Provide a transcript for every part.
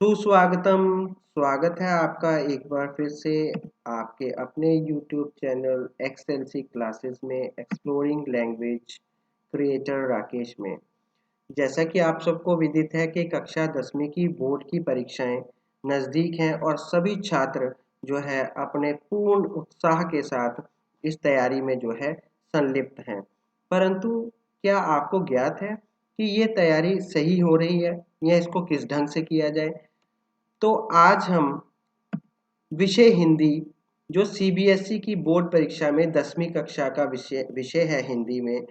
सुस्वागतम। स्वागत है आपका एक बार फिर से आपके अपने YouTube चैनल एक्सएलसी क्लासेस में एक्सप्लोरिंग लैंग्वेज क्रिएटर राकेश में। जैसा कि आप सबको विदित है कि कक्षा 10वीं की बोर्ड की परीक्षाएं नज़दीक हैं और सभी छात्र जो है अपने पूर्ण उत्साह के साथ इस तैयारी में जो है संलिप्त हैं। परंतु क्या आपको ज्ञात है कि ये तैयारी सही हो रही है या इसको किस ढंग से किया जाए? तो आज हम विषय हिंदी जो सीबीएसई की बोर्ड परीक्षा में 10वीं कक्षा का विषय विषय है हिंदी में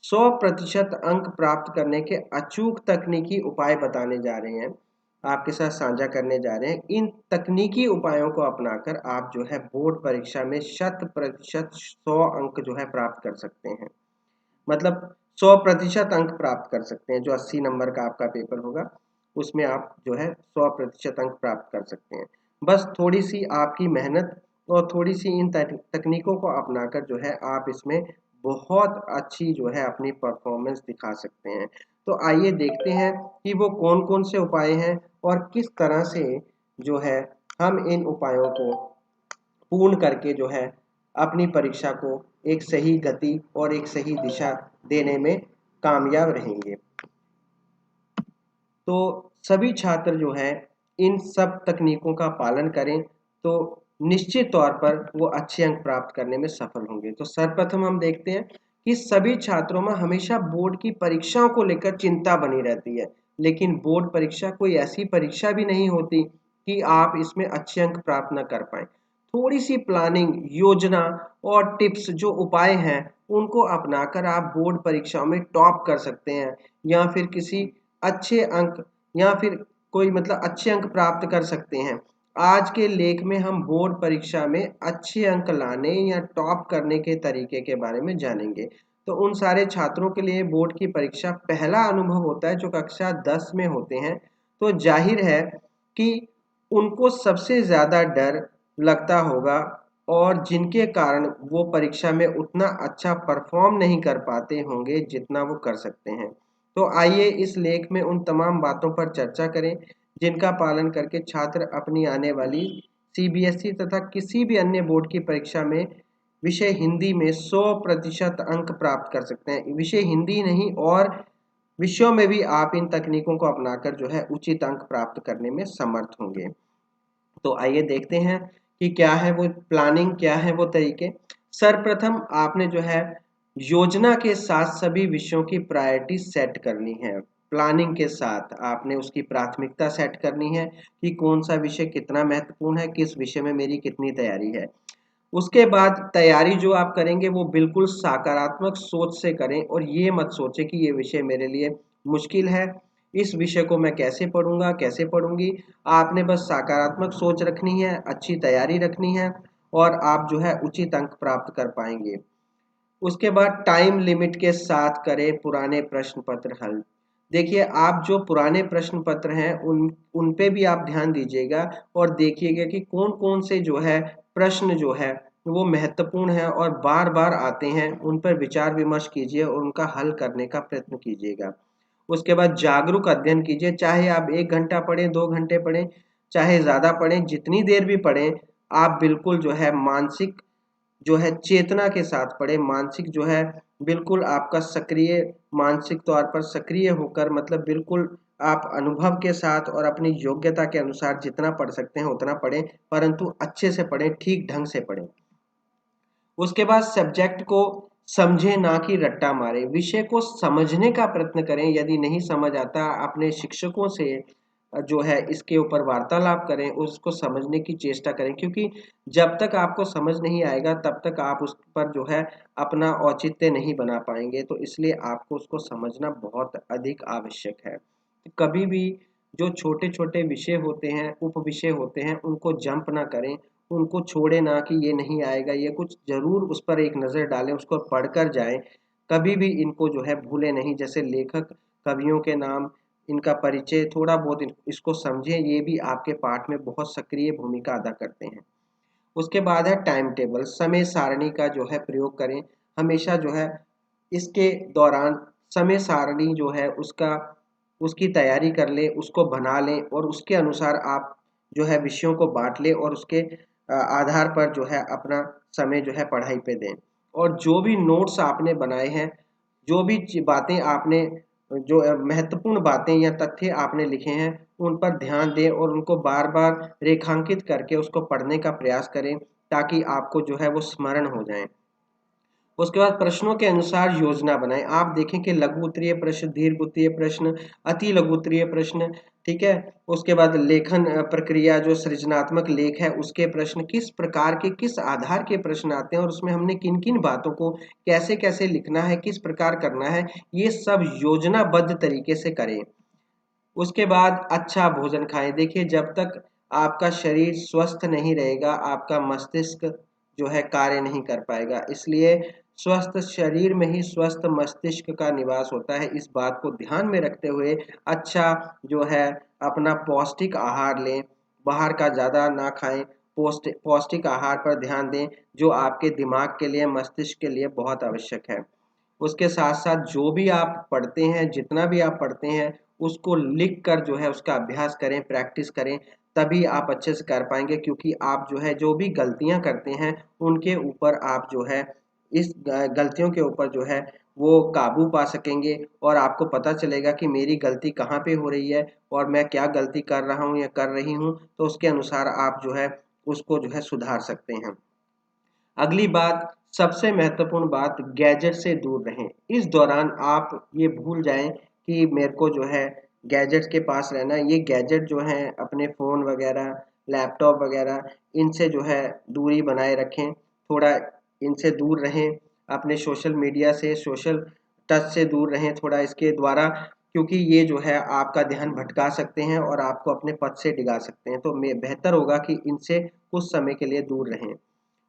100% अंक प्राप्त करने के अचूक तकनीकी उपाय बताने जा रहे हैं, आपके साथ साझा करने जा रहे हैं। इन तकनीकी उपायों को अपनाकर आप जो है बोर्ड परीक्षा में 100% 100 अंक जो है प्राप्त कर सकते हैं। मतलब 100% अंक प्राप्त कर सकते हैं। जो 80 नंबर का आपका पेपर होगा उसमें आप जो है 100% अंक प्राप्त कर सकते हैं। बस थोड़ी सी आपकी मेहनत और थोड़ी सी इन तकनीकों को अपनाकर जो है आप इसमें बहुत अच्छी जो है अपनी परफॉर्मेंस दिखा सकते हैं। तो आइए देखते हैं कि वो कौन कौन से उपाय हैं और किस तरह से जो है हम इन उपायों को पूर्ण करके जो है अपनी परीक्षा को एक सही गति और एक सही दिशा देने में कामयाब रहेंगे। तो सभी छात्र जो है इन सब तकनीकों का पालन करें तो निश्चित तौर पर वो अच्छे अंक प्राप्त करने में सफल होंगे। तो सर्वप्रथम हम देखते हैं कि सभी छात्रों में हमेशा बोर्ड की परीक्षाओं को लेकर चिंता बनी रहती है, लेकिन बोर्ड परीक्षा कोई ऐसी परीक्षा भी नहीं होती कि आप इसमें अच्छे अंक प्राप्त न कर पाए। थोड़ी सी प्लानिंग, योजना और टिप्स जो उपाय हैं उनको अपनाकर आप बोर्ड परीक्षाओं में टॉप कर सकते हैं या फिर किसी अच्छे अंक या फिर कोई मतलब अच्छे अंक प्राप्त कर सकते हैं। आज के लेख में हम बोर्ड परीक्षा में अच्छे अंक लाने या टॉप करने के तरीके के बारे में जानेंगे। तो उन सारे छात्रों के लिए बोर्ड की परीक्षा पहला अनुभव होता है जो कक्षा 10 में होते हैं। तो जाहिर है कि उनको सबसे ज़्यादा डर लगता होगा और जिनके कारण वो परीक्षा में उतना अच्छा परफॉर्म नहीं कर पाते होंगे जितना वो कर सकते हैं। तो आइए इस लेख में उन तमाम बातों पर चर्चा करें जिनका पालन करके छात्र अपनी आने वाली सीबीएसई तथा किसी भी अन्य बोर्ड की परीक्षा में विषय हिंदी में 100% अंक प्राप्त कर सकते हैं। विषय हिंदी नहीं और विषयों में भी आप इन तकनीकों को अपनाकर जो है उचित अंक प्राप्त करने में समर्थ होंगे। तो आइए देखते हैं कि क्या है वो प्लानिंग, क्या है वो तरीके। सर्वप्रथम आपने जो है योजना के साथ सभी विषयों की प्रायोरिटी सेट करनी है। प्लानिंग के साथ आपने उसकी प्राथमिकता सेट करनी है कि कौन सा विषय कितना महत्वपूर्ण है, किस विषय में मेरी कितनी तैयारी है। उसके बाद तैयारी जो आप करेंगे वो बिल्कुल सकारात्मक सोच से करें और ये मत सोचें कि ये विषय मेरे लिए मुश्किल है, इस विषय को मैं कैसे पढ़ूंगा, कैसे पढ़ूंगी। आपने बस सकारात्मक सोच रखनी है, अच्छी तैयारी रखनी है और आप जो है उचित अंक प्राप्त कर पाएंगे। उसके बाद टाइम लिमिट के साथ करें पुराने प्रश्न पत्र हल। देखिए आप जो पुराने प्रश्न पत्र हैं उन पे भी आप ध्यान दीजिएगा और देखिएगा कि कौन कौन से जो है प्रश्न जो है वो महत्वपूर्ण है और बार बार आते हैं, उन पर विचार विमर्श कीजिए और उनका हल करने का प्रयत्न कीजिएगा। उसके बाद जागरूक अध्ययन कीजिए, चाहे आप 1 घंटा पढ़ें, 2 घंटे पढ़ें, चाहे ज़्यादा पढ़ें, जितनी देर भी पढ़ें आप बिल्कुल जो है मानसिक जो है चेतना के साथ पढ़े। मानसिक जो है बिल्कुल आपका सक्रिय, मानसिक तौर पर सक्रिय होकर मतलब बिल्कुल आप अनुभव के साथ और अपनी योग्यता के अनुसार जितना पढ़ सकते हैं उतना पढ़ें, परंतु अच्छे से पढ़ें, ठीक ढंग से पढ़ें। उसके बाद सब्जेक्ट को समझें ना कि रट्टा मारें। विषय को समझने का प्रयत्न करें। यदि नहीं समझ आता अपने शिक्षकों से जो है इसके ऊपर वार्तालाप करें, उसको समझने की चेष्टा करें, क्योंकि जब तक आपको समझ नहीं आएगा तब तक आप उस पर जो है अपना औचित्य नहीं बना पाएंगे। तो इसलिए आपको उसको समझना बहुत अधिक आवश्यक है। कभी भी जो छोटे छोटे विषय होते हैं, उप विषय होते हैं, उनको जंप ना करें, उनको छोड़े ना कि ये नहीं आएगा, ये कुछ जरूर उस पर एक नज़र डालें, उसको पढ़कर जाएं। कभी भी इनको जो है भूले नहीं। जैसे लेखक, कवियों के नाम, इनका परिचय थोड़ा बहुत इसको समझें, ये भी आपके पाठ में बहुत सक्रिय भूमिका अदा करते हैं। उसके बाद है टाइम टेबल, समय सारणी का जो है प्रयोग करें। हमेशा जो है इसके दौरान समय सारणी जो है उसका उसकी तैयारी कर लें, उसको बना लें और उसके अनुसार आप जो है विषयों को बाँट लें और उसके आधार पर जो है अपना समय जो है पढ़ाई पे दें। और जो भी नोट्स आपने बनाए हैं, जो भी बातें आपने जो महत्वपूर्ण बातें या तथ्य आपने लिखे हैं, उन पर ध्यान दें और उनको बार-बार रेखांकित करके उसको पढ़ने का प्रयास करें, ताकि आपको जो है वो स्मरण हो जाएँ। उसके बाद प्रश्नों के अनुसार योजना बनाएँ। आप देखें कि लघु उत्तरीय प्रश्न, दीर्घ उत्तरीय प्रश्न, अति लघु उत्तरीय प्रश्न, ठीक है? उसके बाद लेखन प्रक्रिया जो सृजनात्मक लेख है, उसके प्रश्न किस प्रकार के, किस आधार के प्रश्न आते हैं और उसमें हमने किन-किन बातों को कैसे-कैसे लिखना है, किस प्रकार करना है, ये सब योजनाबद्ध तरीके से करें। उसके बाद अच्छा भोजन खाएँ। देखिए, जब तक आपका शरीर स्वस्थ नहीं रहेगा, आपका मस्तिष्क जो है कार्य नहीं कर पाएगा। इसलिए स्वस्थ शरीर में ही स्वस्थ मस्तिष्क का निवास होता है। इस बात को ध्यान में रखते हुए अच्छा जो है अपना पौष्टिक आहार लें, बाहर का ज़्यादा ना खाएँ, पौष्टिक आहार पर ध्यान दें, जो आपके दिमाग के लिए, मस्तिष्क के लिए बहुत आवश्यक है। उसके साथ-साथ जो भी आप पढ़ते हैं, जितना भी आप पढ़ते हैं, उसको लिख कर जो है उसका अभ्यास करें, प्रैक्टिस करें, तभी आप अच्छे से कर पाएँगे क्योंकि आप जो है जो भी गलतियाँ करते हैं, उनके ऊपर आप जो है इस गलतियों के ऊपर जो है वो काबू पा सकेंगे और आपको पता चलेगा कि मेरी गलती कहाँ पे हो रही है और मैं क्या गलती कर रहा हूँ या कर रही हूँ, तो उसके अनुसार आप जो है उसको जो है सुधार सकते हैं। अगली बात, सबसे महत्वपूर्ण बात, गैजेट से दूर रहें। इस दौरान आप ये भूल जाएँ कि मेरे को जो है गैजेट्स के पास रहना है। ये गैजेट जो हैं अपने फ़ोन वग़ैरह, लैपटॉप वग़ैरह, इनसे जो है दूरी बनाए रखें। थोड़ा इनसे दूर रहें। अपने सोशल मीडिया से, सोशल टच से दूर रहें थोड़ा इसके द्वारा, क्योंकि ये जो है आपका ध्यान भटका सकते हैं और आपको अपने पथ से डिगा सकते हैं। तो मैं बेहतर होगा कि इनसे कुछ समय के लिए दूर रहें।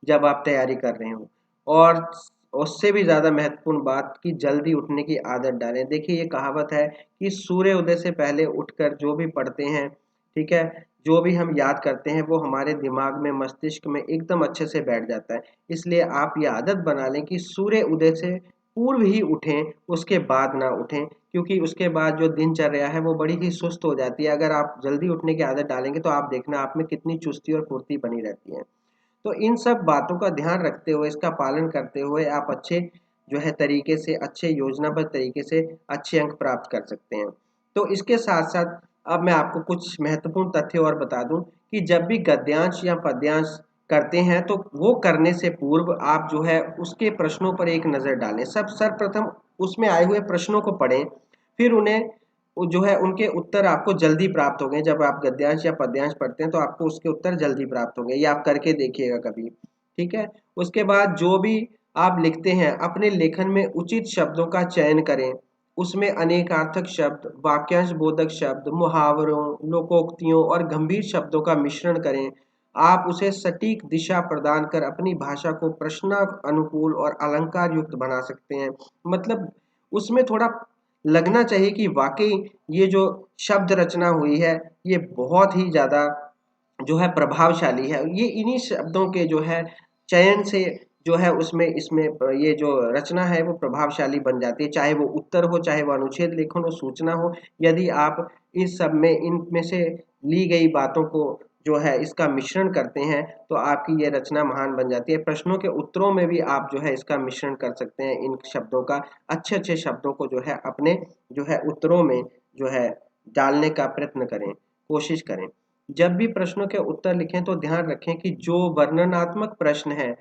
जब आप तैयारी कर रहे हों। और उससे भी ज़्यादा महत्वपूर्ण बात कि जल्दी उठने की आदत डालें। देखिए, ये कहावत है कि सूर्य उदय से पहले उठकर जो भी पढ़ते हैं, ठीक है? जो भी हम याद करते हैं वो हमारे दिमाग में, मस्तिष्क में एकदम अच्छे से बैठ जाता है। इसलिए आप ये आदत बना लें कि सूर्य उदय से पूर्व ही उठें, उसके बाद ना उठें, क्योंकि उसके बाद जो दिनचर्या है वो बड़ी ही सुस्त हो जाती है। अगर आप जल्दी उठने की आदत डालेंगे तो आप देखना आप में कितनी चुस्ती और फुर्ती बनी रहती है। तो इन सब बातों का ध्यान रखते हुए, इसका पालन करते हुए आप अच्छे जो है तरीके से, अच्छे योजनाबद्ध तरीके से अच्छे अंक प्राप्त कर सकते हैं। तो इसके साथ-साथ अब मैं आपको कुछ महत्वपूर्ण तथ्य और बता दूँ कि जब भी गद्यांश या पद्यांश करते हैं, तो वो करने से पूर्व आप जो है उसके प्रश्नों पर एक नज़र डालें। सर्वप्रथम उसमें आए हुए प्रश्नों को पढ़ें, फिर उन्हें वो जो है उनके उत्तर आपको जल्दी प्राप्त होंगे। जब आप गद्यांश या पद्यांश पढ़ते हैं तो आपको उसके उत्तर जल्दी प्राप्त होंगे। ये आप करके देखिएगा कभी, ठीक है? उसके बाद जो भी आप लिखते हैं, अपने लेखन में उचित शब्दों का चयन करें। उसमें अनेकार्थक शब्द, वाक्यांश बोधक शब्द, मुहावरों, लोकोक्तियों और गंभीर शब्दों का मिश्रण करें। आप उसे सटीक दिशा प्रदान कर अपनी भाषा को प्रश्नानुकूल और अलंकार युक्त बना सकते हैं। मतलब उसमें थोड़ा लगना चाहिए कि वाक़ई ये जो शब्द रचना हुई है, ये बहुत ही ज़्यादा जो है प्रभावशाली है। ये इन्हीं शब्दों के जो है चयन से जो है उसमें इसमें ये जो रचना है वो प्रभावशाली बन जाती है। चाहे वो उत्तर हो, चाहे वो अनुच्छेद लेखन हो, सूचना हो। यदि आप इस सब में इनमें से ली गई बातों को जो है इसका मिश्रण करते हैं, तो आपकी ये रचना महान बन जाती है। प्रश्नों के उत्तरों में भी आप जो है इसका मिश्रण कर सकते हैं इन शब्दों का। अच्छे-अच्छे शब्दों को जो है अपने जो है उत्तरों में जो है डालने का प्रयत्न करें, कोशिश करें। जब भी प्रश्नों के उत्तर लिखें तो ध्यान रखें कि जो वर्णनात्मक प्रश्न है,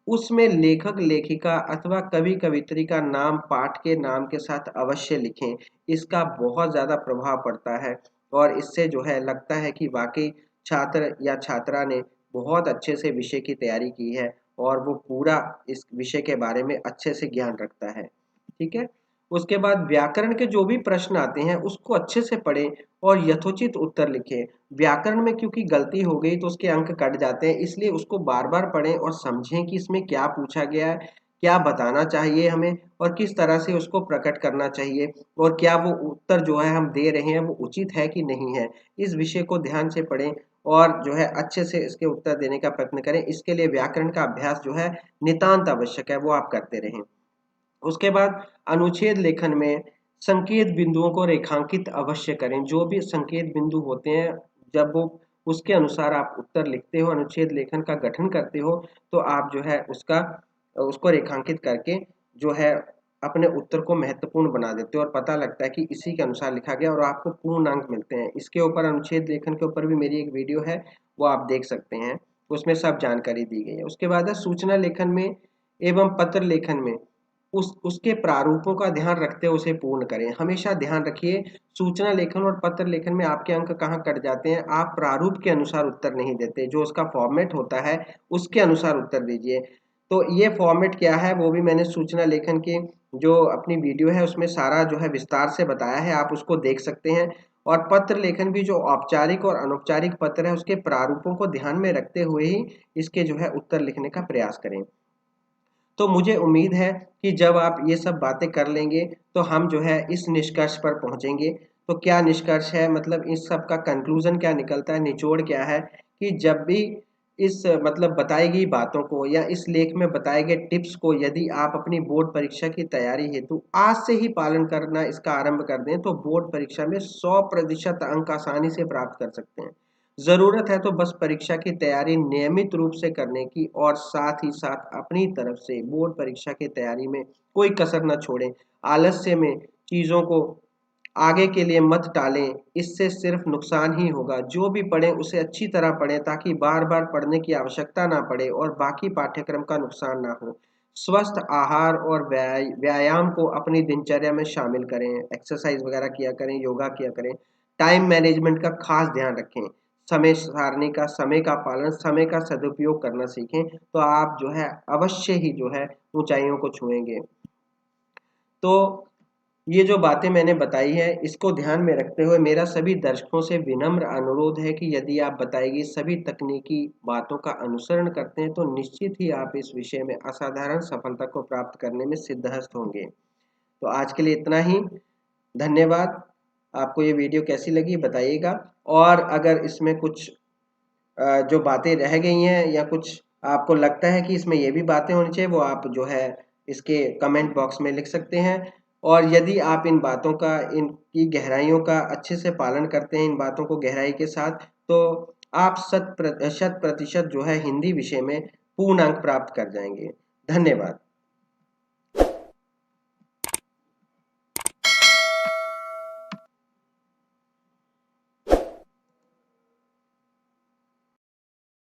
उसमें लेखक-लेखिका अथवा कवि-कवियत्री का नाम पाठ के नाम के साथ अवश्य लिखें। इसका बहुत ज़्यादा प्रभाव पड़ता है और इससे जो है लगता है कि वाक़ई छात्र या छात्रा ने बहुत अच्छे से विषय की तैयारी की है और वो पूरा इस विषय के बारे में अच्छे से ज्ञान रखता है। ठीक है? उसके बाद व्याकरण के जो भी प्रश्न आते हैं उसको अच्छे से पढ़ें और यथोचित उत्तर लिखें। व्याकरण में क्योंकि गलती हो गई तो उसके अंक कट जाते हैं, इसलिए उसको बार-बार पढ़ें और समझें कि इसमें क्या पूछा गया है, क्या बताना चाहिए हमें और किस तरह से उसको प्रकट करना चाहिए और क्या वो उत्तर जो है हम दे रहे हैं वो उचित है कि नहीं है। इस विषय को ध्यान से पढ़ें और जो है अच्छे से इसके उत्तर देने का प्रयत्न करें। इसके लिए व्याकरण का अभ्यास जो है नितांत आवश्यक है, वो आप करते रहें। उसके बाद अनुच्छेद लेखन में संकेत बिंदुओं को रेखांकित अवश्य करें। जो भी संकेत बिंदु होते हैं, जब वो उसके अनुसार आप उत्तर लिखते हो, अनुच्छेद लेखन का गठन करते हो, तो आप जो है उसको रेखांकित करके जो है अपने उत्तर को महत्वपूर्ण बना देते हो और पता लगता है कि इसी के अनुसार लिखा गया और आपको पूर्ण अंक मिलते हैं। इसके ऊपर अनुच्छेद लेखन के ऊपर भी मेरी एक वीडियो है, वो आप देख सकते हैं, उसमें सब जानकारी दी गई है। उसके बाद है सूचना लेखन में एवं पत्र लेखन में उसके प्रारूपों का ध्यान रखते हुए उसे पूर्ण करें। हमेशा ध्यान रखिए, सूचना लेखन और पत्र लेखन में आपके अंक कहाँ कट जाते हैं, आप प्रारूप के अनुसार उत्तर नहीं देते, जो उसका फॉर्मेट होता है उसके अनुसार उत्तर दीजिए। तो ये फॉर्मेट क्या है वो भी मैंने सूचना लेखन की जो अपनी वीडियो है उसमें सारा जो है विस्तार से बताया है, आप उसको देख सकते हैं। और पत्र लेखन भी जो औपचारिक और अनौपचारिक पत्र है उसके प्रारूपों को ध्यान में रखते हुए ही इसके जो है उत्तर लिखने का प्रयास करें। तो मुझे उम्मीद है कि जब आप ये सब बातें कर लेंगे तो हम जो है इस निष्कर्ष पर पहुंचेंगे। तो क्या निष्कर्ष है, मतलब इस सब का कंक्लूजन क्या निकलता है, निचोड़ क्या है कि जब भी इस मतलब बताई गई बातों को या इस लेख में बताए गए टिप्स को यदि आप अपनी बोर्ड परीक्षा की तैयारी हेतु आज से ही पालन करना इसका आरंभ कर दें तो बोर्ड परीक्षा में 100% अंक आसानी से प्राप्त कर सकते हैं। ज़रूरत है तो बस परीक्षा की तैयारी नियमित रूप से करने की और साथ ही साथ अपनी तरफ से बोर्ड परीक्षा की तैयारी में कोई कसर न छोड़ें। आलस्य में चीज़ों को आगे के लिए मत टालें, इससे सिर्फ नुकसान ही होगा। जो भी पढ़ें उसे अच्छी तरह पढ़ें ताकि बार-बार पढ़ने की आवश्यकता ना पड़े और बाकी पाठ्यक्रम का नुकसान ना हो। स्वस्थ आहार और व्यायाम को अपनी दिनचर्या में शामिल करें, एक्सरसाइज वगैरह किया करें, योगा किया करें। टाइम मैनेजमेंट का खास ध्यान रखें। समय सारणी का, समय का पालन, समय का सदुपयोग करना सीखें, तो आप जो है अवश्य ही जो है ऊँचाइयों को छुएँगे। तो ये जो बातें मैंने बताई है इसको ध्यान में रखते हुए मेरा सभी दर्शकों से विनम्र अनुरोध है कि यदि आप बताई गई सभी तकनीकी बातों का अनुसरण करते हैं तो निश्चित ही आप इस विषय में असाधारण सफलता को प्राप्त करने में सिद्धहस्त होंगे। तो आज के लिए इतना ही। धन्यवाद। आपको ये वीडियो कैसी लगी बताइएगा, और अगर इसमें कुछ जो बातें रह गई हैं या कुछ आपको लगता है कि इसमें ये भी बातें होनी चाहिए, वो आप जो है इसके कमेंट बॉक्स में लिख सकते हैं। और यदि आप इन बातों का, इनकी गहराइयों का अच्छे से पालन करते हैं, इन बातों को गहराई के साथ, तो आप शत प्रतिशत जो है हिंदी विषय में पूर्ण अंक प्राप्त कर जाएंगे। धन्यवाद।